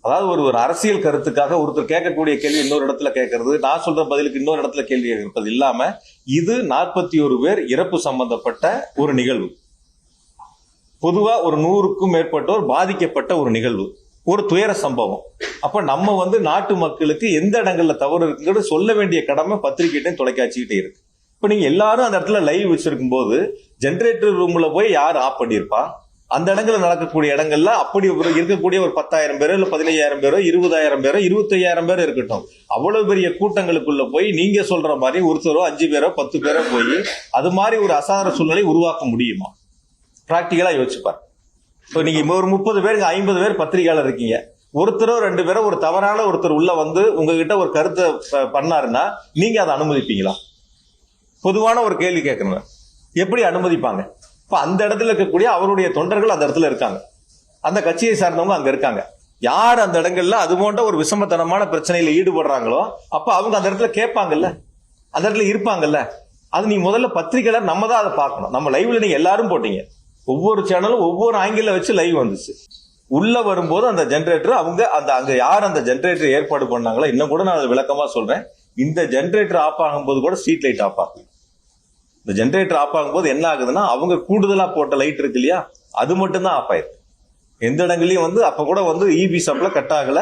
அதாவது ஒரு அரசியல் கருத்துக்காக ஒருத்தர் கேட்கக்கூடிய கேள்வி இன்னொரு இடத்துல கேட்கறது, நான் சொல்ற பதிலுக்கு இன்னொரு இடத்துல கேள்வி கேட்கறது இல்லாம, இது 41 பேர் இறப்பு சம்பந்தப்பட்ட ஒரு நிகழ்வு. பொதுவா ஒரு 100க்கும் மேற்பட்டோர் பாதிக்கப்பட்ட ஒரு நிகழ்வு, ஒரு துயர சம்பவம். அப்ப நம்ம நாட்டு மக்களுக்கு எந்த இடங்கள்ல தவறு இருக்குங்கிறது சொல்ல வேண்டிய கடமை பத்திரிகைட்டையும் தொலைக்காட்சிகிட்டே இருக்கு. இப்ப நீங்க எல்லாரும் அந்த இடத்துல லைவ் வச்சிருக்கும் போது ஜெனரேட்டர் ரூம்ல போய் யார் ஆஃப் பண்ணிருப்பா? அந்த இடங்கள்ல நடக்கக்கூடிய இடங்கள்ல அப்படி இருக்கக்கூடிய ஒரு 10,000 பேரோ இல்ல 15,000 பேரோ 20,000 பேரோ 25,000 பேரோ இருக்கட்டும், அவ்வளவு பெரிய கூட்டங்களுக்குள்ள போய் நீங்க சொல்ற மாதிரி ஒருத்தரோ 5 பேரோ 10 பேரோ போய் அது மாதிரி ஒரு அசாதாரண சூழ்நிலை உருவாக்க முடியுமா? பிராக்டிகலா யோசிச்சுப்பார். இப்போ நீங்க ஒரு 30 பேருக்கு 50 பேர் பத்திரிகையாளர் இருக்கீங்க, ஒருத்தரோ 2 பேரோ ஒரு தவறான ஒருத்தர் உள்ள உங்ககிட்ட ஒரு கருத்தை பண்ணாருன்னா நீங்க அதை அனுமதிப்பீங்களா? பொதுவான ஒரு கேள்வி கேட்கணும், எப்படி அனுமதிப்பாங்க? இப்ப அந்த இடத்துல இருக்கக்கூடிய அவருடைய தொண்டர்கள் அந்த இடத்துல இருக்காங்க, அந்த கட்சியை சார்ந்தவங்க அங்க இருக்காங்க. யார் அந்த இடங்கள்ல அது போன்ற ஒரு விஷமத்தனமான பிரச்சனையில ஈடுபடுறாங்களோ அப்ப அவங்க அந்த இடத்துல கேட்பாங்கல்ல, அந்த இடத்துல இருப்பாங்கல்ல. அது நீ முதல்ல பத்திரிகையாளர் நம்ம தான் அதை பார்க்கணும். நம்ம லைவ்ல நீங்க எல்லாரும் போட்டீங்க, ஒவ்வொரு சேனலும் ஒவ்வொரு ஆங்கிள் வச்சு லைவ் வந்துச்சு. உள்ள வரும்போது அந்த ஜெனரேட்டர் அங்க யார் அந்த ஜெனரேட்டர் ஏற்பாடு பண்ணாங்களோ, இன்னும் கூட நான் விளக்கமா சொல்றேன், இந்த ஜெனரேட்டர் ஆஃப் ஆகும்போது கூட ஸ்ட்ரீட் லைட் ஆஃப் ஆகும். இந்த ஜெனரேட்டர் ஆஃப் ஆகும்போது என்ன ஆகுதுன்னா, அவங்க கூடுதலா போட்ட லைட் இருக்கு இல்லையா, அது மட்டும் தான் ஆஃப் ஆயிருக்கு. எந்த இடங்களையும் அப்ப கூட இபி சப்ளை கட் ஆகல,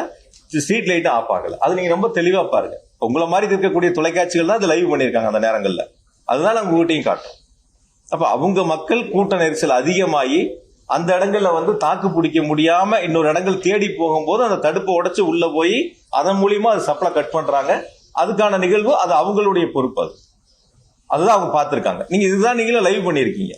ஸ்ட்ரீட் லைட்டும் ஆஃப் ஆகல. அது நீங்க ரொம்ப தெளிவா பாருங்க. உங்களை மாதிரி இருக்கக்கூடிய தொலைக்காட்சிகள் தான் அது லைவ் பண்ணிருக்காங்க அந்த நேரங்கள்ல, அதுதான் நாங்க உங்ககிட்டையும் காட்டும். அப்ப அவங்க மக்கள் கூட்ட நெரிசல் அதிகமாகி அந்த இடங்கள்ல தாக்கு பிடிக்க முடியாம இன்னொரு இடங்கள் தேடி போகும்போது அந்த தடுப்பை உடைச்சு உள்ள போய் அதன் மூலியமா அது சப்ளை கட் பண்றாங்க. அதுக்கான நிகழ்வு அது அவங்களுடைய பொறுப்பு. அதுதான் அவங்க பார்த்திருக்காங்க. நீங்க இதுதான் நீங்களும் லைவ் பண்ணிருக்கீங்க.